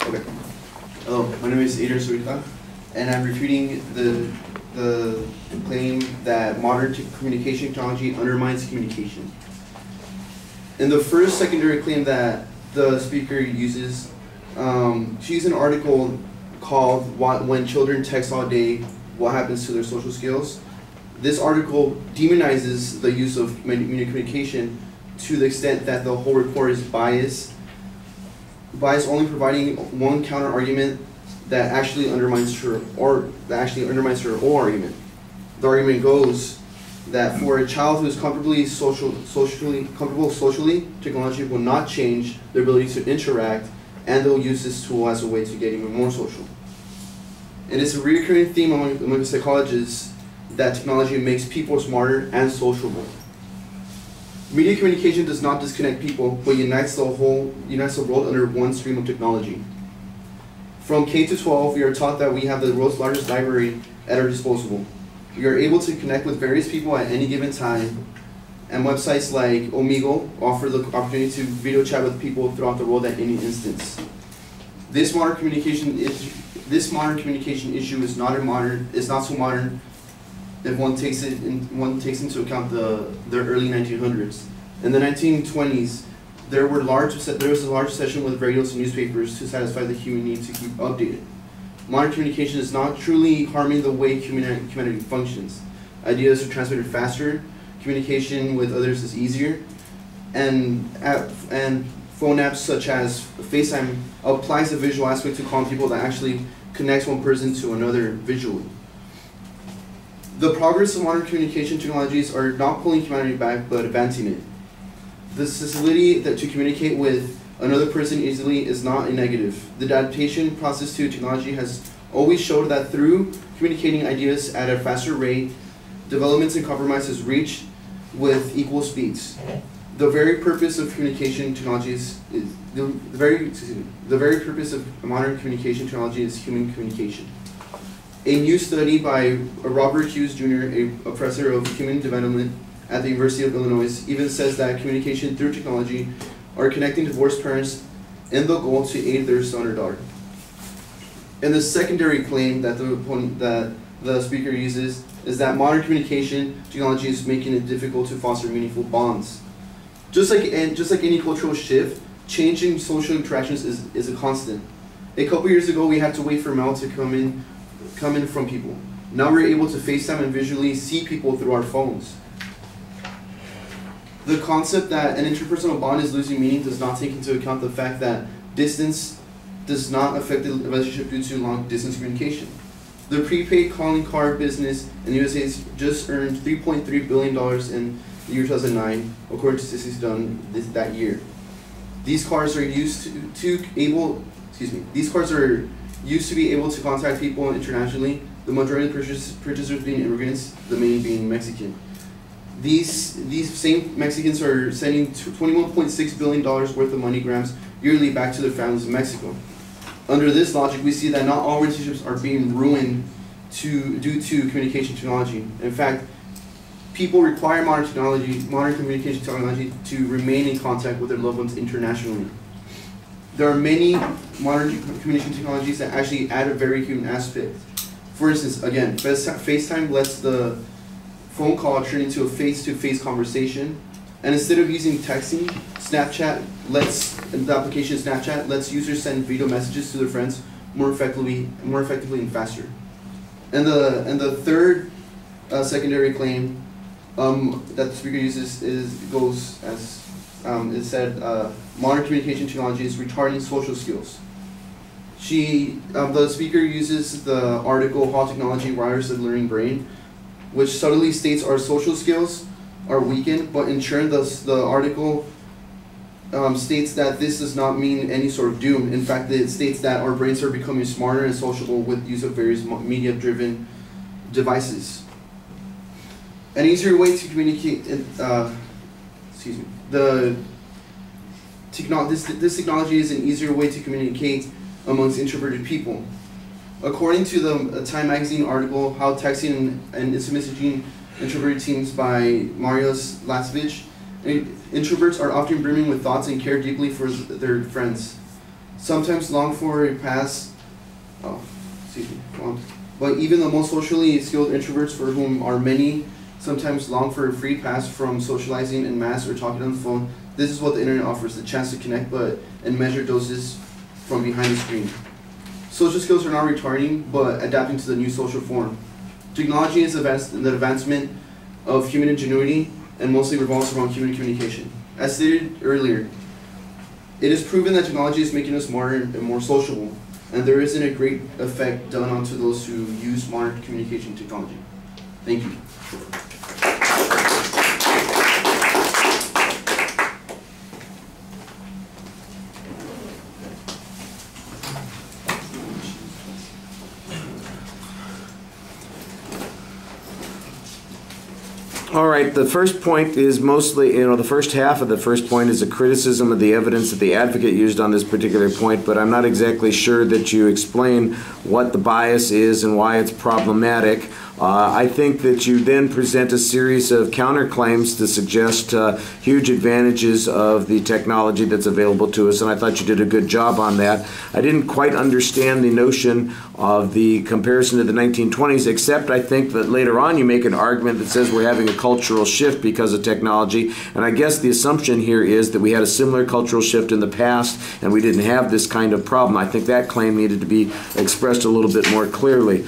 Okay. Hello, my name is Adrian Refutation, and I'm refuting the claim that modern communication technology undermines communication. In the first secondary claim that the speaker uses, she used an article called "When Children Text All Day, What Happens to Their Social Skills?" This article demonizes the use of media communication to the extent that the whole report is biased only providing one counter argument that actually undermines her whole argument. The argument goes that for a child who is comfortable socially, technology will not change their ability to interact, and they'll use this tool as a way to get even more social. It is a recurring theme among psychologists that technology makes people smarter and sociable. Media communication does not disconnect people, but unites the world under one stream of technology. From K to 12, we are taught that we have the world's largest library at our disposal. We are able to connect with various people at any given time, and websites like Omegle offer the opportunity to video chat with people throughout the world at any instance. This modern communication issue is not so modern if one takes into account the early 1900s. In the 1920s, there was a large session with radios and newspapers to satisfy the human need to keep updated. Modern communication is not truly harming the way humanity functions. Ideas are transmitted faster, communication with others is easier, and phone apps such as FaceTime applies a visual aspect to calling people that actually connects one person to another visually. The progress of modern communication technologies are not pulling humanity back, but advancing it. The facility to communicate with another person easily is not a negative. The adaptation process to technology has always showed that through communicating ideas at a faster rate, developments and compromises reach with equal speeds. The very purpose of communication technologies is the very purpose of modern communication technology is human communication. A new study by Robert Hughes Jr., a professor of human development at the University of Illinois, even says that communication through technology are connecting divorced parents in the goal to aid their son or daughter. And the secondary claim that the speaker uses is that modern communication technology is making it difficult to foster meaningful bonds. Just like any cultural shift, changing social interactions is a constant. A couple years ago, we had to wait for mail to come in from people. Now we're able to FaceTime and visually see people through our phones. The concept that an interpersonal bond is losing meaning does not take into account the fact that distance does not affect the relationship due to long-distance communication. The prepaid calling card business in the USA just earned $3.3 billion in the year 2009, according to statistics done that year. These cards are used to be able to contact people internationally, the majority of purchasers being immigrants, the main being Mexican. These same Mexicans are sending $21.6 billion worth of MoneyGrams yearly back to their families in Mexico. Under this logic, we see that not all relationships are being ruined due to communication technology. In fact, people require modern communication technology to remain in contact with their loved ones internationally. There are many modern communication technologies that actually add a very human aspect. For instance, again, FaceTime lets the phone call turn into a face-to-face conversation, and instead of using texting, the application Snapchat lets users send video messages to their friends more effectively and faster. And the third secondary claim that the speaker uses goes as it said, modern communication technology is retarding social skills. The speaker uses the article "How Technology Wires the Learning Brain," which subtly states our social skills are weakened, but in turn the article states that this does not mean any sort of doom. In fact, it states that our brains are becoming smarter and sociable with use of various media-driven devices. An easier way to communicate, this technology is an easier way to communicate amongst introverted people. According to the Time magazine article, How Texting and Instant Messaging Introverted Teams by Marius Lasvich, introverts are often brimming with thoughts and care deeply for their friends. sometimes long for a pass. Oh, excuse me. Go on. But even the most socially skilled introverts, for whom are many, sometimes long for a free pass from socializing en masse or talking on the phone. This is what the internet offers: the chance to connect, but in measured doses from behind the screen. Social skills are not retarding, but adapting to the new social form. Technology is the advancement of human ingenuity and mostly revolves around human communication. As stated earlier, it is proven that technology is making us smarter and more sociable, and there isn't a great effect done onto those who use modern communication technology. Thank you. All right, the first point is mostly, the first half of the first point is a criticism of the evidence that the advocate used on this particular point, but I'm not exactly sure that you explain what the bias is and why it's problematic. I think that you then present a series of counterclaims to suggest huge advantages of the technology that's available to us, and I thought you did a good job on that. I didn't quite understand the notion of the comparison to the 1920s, except I think that later on you make an argument that says we're having a cultural shift because of technology, and I guess the assumption here is that we had a similar cultural shift in the past and we didn't have this kind of problem. I think that claim needed to be expressed a little bit more clearly.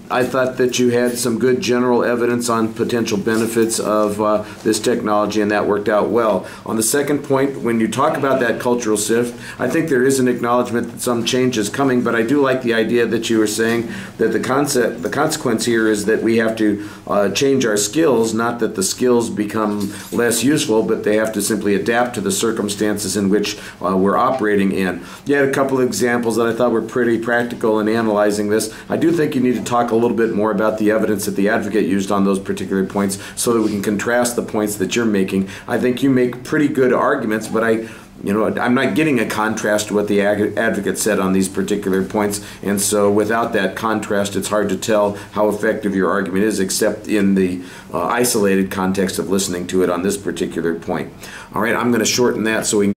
I thought that you had some good general evidence on potential benefits of this technology, and that worked out well. On the second point, when you talk about that cultural shift, I think there is an acknowledgement that some change is coming, but I do like the idea that you were saying that the consequence here is that we have to change our skills, not that the skills become less useful, but they have to simply adapt to the circumstances in which we're operating in. You had a couple of examples that I thought were pretty practical in analyzing this. I do think you need to talk a little bit more about the evidence that the advocate used on those particular points so that we can contrast the points that you're making. I think you make pretty good arguments, but I'm not getting a contrast to what the advocate said on these particular points, and so without that contrast it's hard to tell how effective your argument is, except in the isolated context of listening to it on this particular point. All right, I'm going to shorten that so we can